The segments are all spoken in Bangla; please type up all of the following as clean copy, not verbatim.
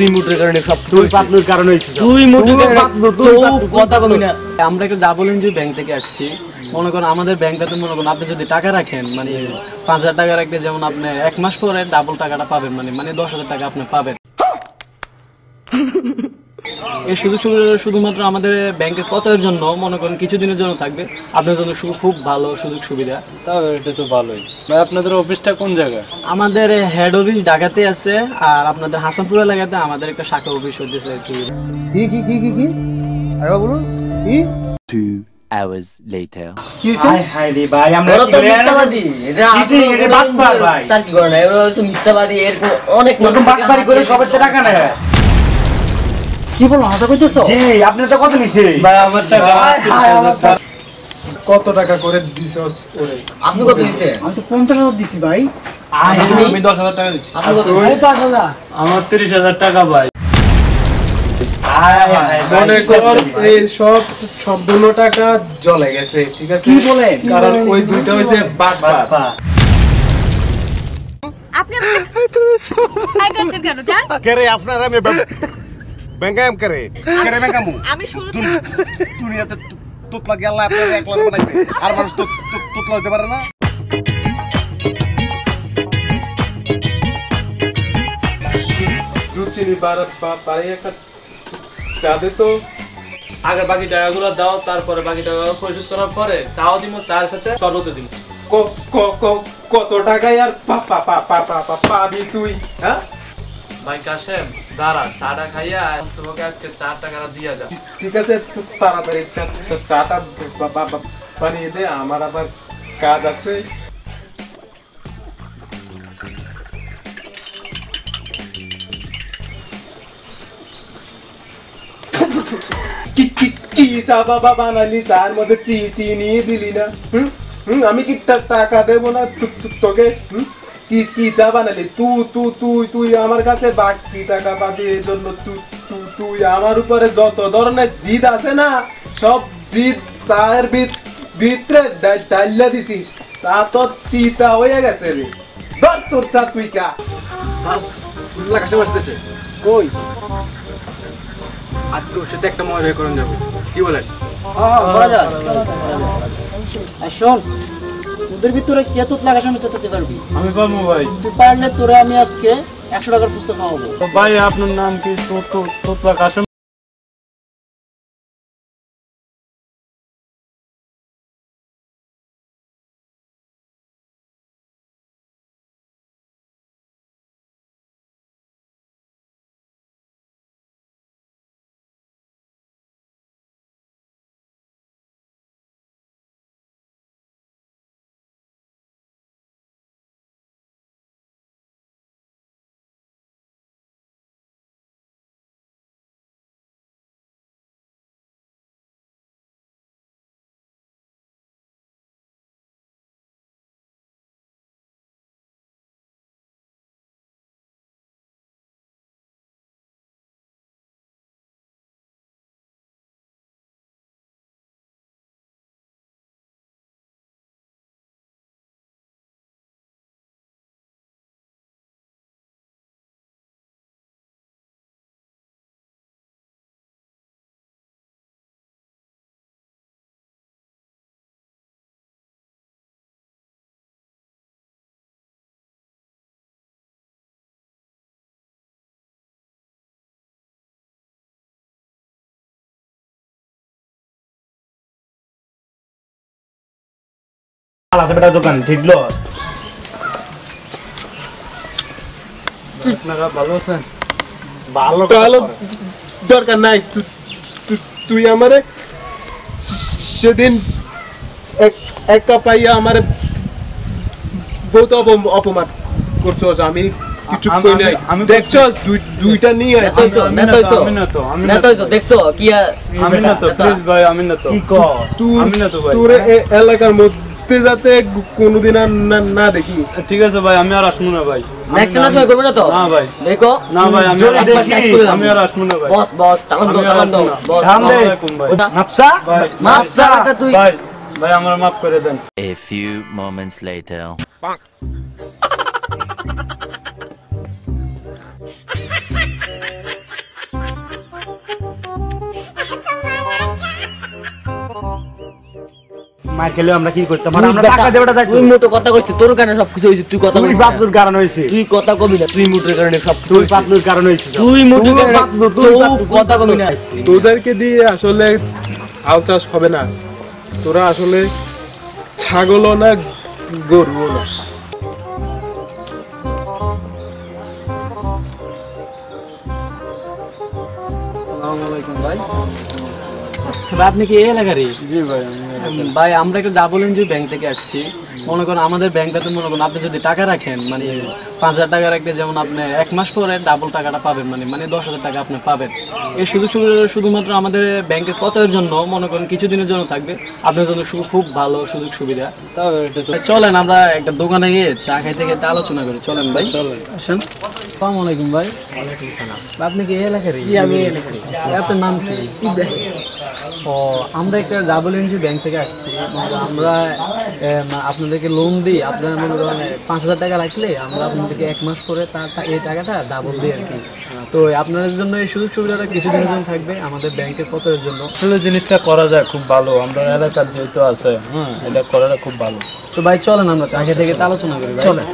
তুই মুটের কারণে সব তুই পাতলুর কারণে হইছে তুই মুটের কারণে তো কথা কবি না। আমরা একটা ডাবল এনজিও ব্যাংক থেকে আসছি। মনে করেন আমাদের ব্যাংকটাতে মনে করেন আপনি যদি টাকা রাখেন মানে 5,000 টাকা রাখলে যেমন আপনি 1 মাস পরে ডাবল টাকাটা পাবেন মানে 10,000 টাকা আপনি পাবেন। এই সুযোগ সুবিধা শুধুমাত্র আমাদের ব্যাংকের প্রচারের জন্য মনে করেন কিছুদিনের জন্য থাকবে, আপনার জন্য খুব ভালো সুযোগ সুবিধা। তাও এটা তো ভালোই ভাই। আপনাদের অফিসটা কোন জায়গায়? আমাদের হেড অফিস ঢাকাতে আছে, আর আপনাদের হাসানপুর এলাকাতে আমাদের একটা শাখা অফিস হচ্ছে আর কি। কি আরে বলুন কি 2 hours later হাই হাই রে ভাই আমরা ওরা তো মিথ্যাবাদী, এটা এটা বাটপার ভাই। তার কি করে না, ওরা হচ্ছে মিথ্যাবাদী, এরকম অনেক এরকম বাটপারি করে সবার টাকা নেয়। কি বলো হাসা কইতেছো? জি আপনি তো কত নিছে ভাই? আমার টাকা কত টাকা করে দিছস ওরে? আপনি কত দিছে? আমি তো 50,000 দিছি ভাই। আমি 10,000 টাকা দিছি। আপনি কত দিছে? 5,000। আমার 30,000 টাকা ভাই। মনে কর এই সব দুনো টাকা জলে গেছে, ঠিক আছে? কি বলেন? কারণ ওই দুইটা হইছে বাটপার। আপনি হাই করছেন কেন জান? करे আপনারা আমি ব্যাংকাম করে ব্যাংকামু আমি শুরুতে দুনিয়াতে তোতলা গেল আপনারা একলা বানাইছে আর মানুষ তো তোতলা হতে পারে না। দুধ চিনি পারে একটা চা দে তো। আগে বাকি টাকাগুলো দাও, তারপরে বাকি টাকা পরিশোধ করার পরে চাও দিব, চায়ের সাথে শরবত দিব। কত টাকায় আর পাবি তুই? হ্যাঁ ভাই কাশেম দাঁড়া, চাটা খাইয়া তোমাকে আজকে 4 টাকাটা দিয়া যা। ঠিক আছে, তাড়াতাড়ি চাটা বানিয়ে দে, আমার আবার কাজ আছে। কি চা বাবা বানালি, চার মধ্যে চিনি দিলি না? আমি কি টাকা দেবো না তোকে? কি চা বানালি তুই আমার কাছে বাকি টাকা পাবি, এই জন্য তুই আমার উপরে যত ধরনের জিদ আছে না, সব জিদ চায়ের ভিতরে ডাইলা দিছিস। চা তো তিতা হয়ে গেছে রে। ধর তোর চা তুই কা। কাশেম আসতেছে কই? আজকে ওর সাথে একটা মজা করে যাবো, কি বলেন? করা যায়। আর শোন, তোদের ভিতরে কে তোর লাগার সামনে চেতাতে পারবি? আমি পারবো ভাই। তুই পারলে তোরে আমি আজকে 100 টাকার ফুচকা খাওয়াবো। ভাই আপনার নাম কি? তোতলা কাশেম। আছে বেটা দোকান ঠিকলো। আপনারা ভালো আছেন? ভালো দরকার নাই। তুই আমারে সেদিন একা পাইয়া আমারে বহুত অপমান করছস। আমি কিছু কই নাই। দেখছস দুইটা নিয়ে আছে। দেখছো কি আমি না তো, প্লিজ ভাই আমি না তো। কি কো? আমি না তো ভাই। তোর এলাকার মধ্যে যাতে কোনোদিন আর না দেখি। ঠিক আছে ভাই, আমি আর আসবো না ভাই। দেখছ না তুমি করবে না তো? না ভাই। দেখো না ভাই, আমি আর আসবো না ভাই। বস চালান দাও বস। মাপসা মাপসা এটা তুই ভাই আমার মাফ করে দেন। A few moments later মার খেলে আমরা কি করতাম তুই আমরা বেটা- টাকা দেবটা যাই তুই মোটো কথা কইছিস, তোর কারণে সবকিছু হইছে, তুই কথা তুই কইছিস না। বাপলুর কারণ হইছে তুই কথা কবি না, তুই মোটোর কারণে সবকিছু তুই হইছে। বাপলুর কারণ হইছে তুই মোটোর কারণে বাপলু, তুই তুই বাপলু, কথা কবি না। তোদেরকে দিয়ে আসলে হাল চাষ হবে না, তোরা আসলে ছাগলও না গরুও না। আসসালামু আলাইকুম ভাই। ভাই আপনি কি এই এলাকারই? জি ভাই ভাই আমরা একটা ডাবল এনজিও ব্যাংক থেকে আসছি। মনে করেন আমাদের ব্যাংকটাতে মনে করেন আপনি যদি টাকা রাখেন মানে 5,000 টাকা রাখলে যেমন আপনি 1 মাস পরে ডাবল টাকাটা পাবেন, মানে 10,000 টাকা আপনি পাবেন। এই সুযোগ সুবিধা শুধুমাত্র আমাদের ব্যাংকের প্রচারের জন্য, মনে করেন কিছুদিনের জন্য থাকবে, আপনার জন্য খুব ভালো সুযোগ সুবিধা। ভাই, চলেন আমরা একটা দোকানে গিয়ে চা খাইতে খেতে আলোচনা করি। চলেন ভাই, চলেন আসেন। আসসালামু আলাইকুম ভাই। ওয়ালাইকুম সালাম। আপনি কি এই এলাকারই? জি আমি এই এলাকারই। আপনার নাম কি? ইব্রাহিম। ও, আমরা একটা ডাবল এনজিও ব্যাংক থেকে আসছি। আমরা আপনাদেরকে লোন দিই। আপনারা মনে করেন 5,000 টাকা রাখলে আমরা আপনাদেরকে 1 মাস পরে এই টাকাটা ডাবল দিই আর কি। তো আপনাদের জন্য এই সুযোগ সুবিধাটা কিছুদিনের জন্য থাকবে আমাদের ব্যাংকের প্রচারের জন্য। আসলে জিনিসটা করা যায় খুব ভালো, আমরা এলাকার যেহেতু আছে, হ্যাঁ এটা করাটা খুব ভালো। তো ভাই চলেন আমরা আগে থেকে আলোচনা করি। চলেন।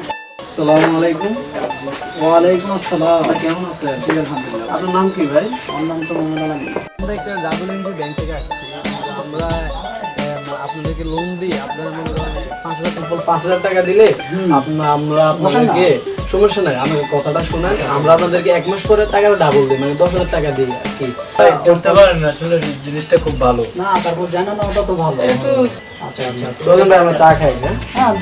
আসসালামু আলাইকুম। ওয়ালাইকুম আসসালাম। কেমন আছেন? ঠিক আলহামদুলিল্লাহ। আপনার নাম কি ভাই? আমার নাম তো মোহাম্মদ আলম। আমরা একটা ডাবল এনজিও ব্যাংক থেকে আসছি। আমরা আপনাদেরকে লোন দিই। আপনারা মনে করেন 5,000 টাকা দিলে আমরা আপনাদেরকে, সমস্যা নাই, আমাকে কথাটা শোনেন, আমরা আপনাদেরকে 1 মাস পরে টাকাটা ডাবল দিই, মানে 10,000 টাকা দিই আর কি। করতে পারেন, আসলে জিনিসটা খুব ভালো। না তারপর জানা না, ওটা তো ভালো। আচ্ছা আচ্ছা চলেন ভাই আমরা চা খাই। হ্যাঁ হ্যাঁ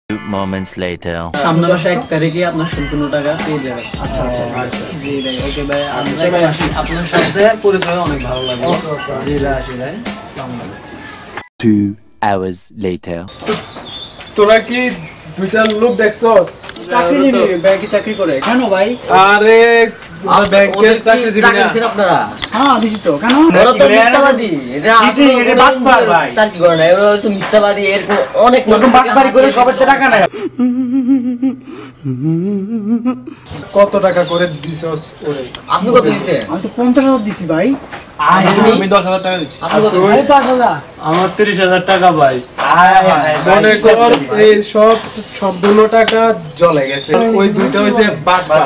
Few moments later. সামনের মাসে 1 তারিখে আপনার সম্পূর্ণ টাকা পেয়ে যাবেন। আচ্ছা আচ্ছা জি ভাই, ওকে ভাই, আপনার সাথে পরিচয় অনেক ভালো লাগলো। জি ভাই, আসি ভাই, আসসালামু আলাইকুম। 2 hours later. তোরা কি দুইটা লোক দেখছস? চাকরিজীবী ব্যাংকে চাকরি করে কেন ভাই? আরে ব্যাংকের চাকরিজীবী টাকা না। দিছেন আপনারা? হ্যাঁ দিছি তো, কেন? ওরা তো মিথ্যাবাদী। এটা আসলে এটা বাটপার ভাই। চাকরি করে না, ওরা হচ্ছে মিথ্যাবাদী। এরকম অনেক এরকম বাটপারি করে সবার তো টাকা নেয়। কত টাকা করে দিছস ওরে? আপনি কত দিছেন? আমি তো 50,000 দিছি ভাই। আমি 10,000 টাকা দিচ্ছি। আপনি কত তুই? দিছেন? 5,000। আমার 30,000 টাকা ভাই। মনে কর এই সব সম্পূর্ণ টাকা জলে গেছে, ওই দুইটা হইছে বাটপার।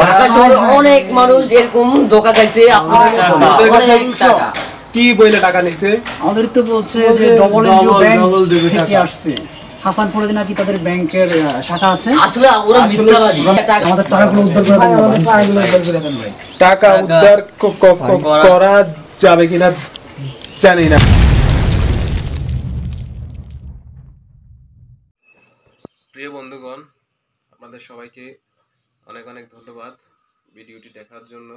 ঢাকা শহরে অনেক মানুষ এরকম ধোকা খাইছে আপনাদের মতো না। তোদের কাছে অনেক টাকা। কি বইলে টাকা নিছে? আমাদের তো বলছে যে ডবল এনজিও ব্যাংক double থেকে আসছে। হাসানপুরে নাকি তাদের ব্যাংকের শাখা আছে। আসলে ওরা মিথ্যাবাদী। টাকা- আমাদের টাকাগুলো উদ্ধার করে দেন ভাই। টাকা উদ্ধার করা যাবে কিনা জানি না। প্রিয় বন্ধুগণ, আপনাদের সবাইকে অনেক অনেক ধন্যবাদ ভিডিওটি দেখার জন্য।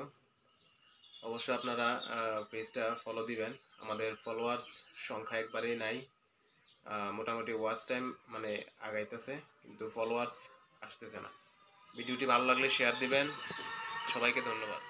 অবশ্যই আপনারা পেজটা ফলো দিবেন। আমাদের ফলোয়ার্স সংখ্যা একবারেই নাই, মোটামুটি ওয়াচ টাইম মানে আগাইতেছে, কিন্তু ফলোয়ার্স আসতেছে না। ভিডিওটি ভালো লাগলে শেয়ার দিবেন। সবাইকে ধন্যবাদ।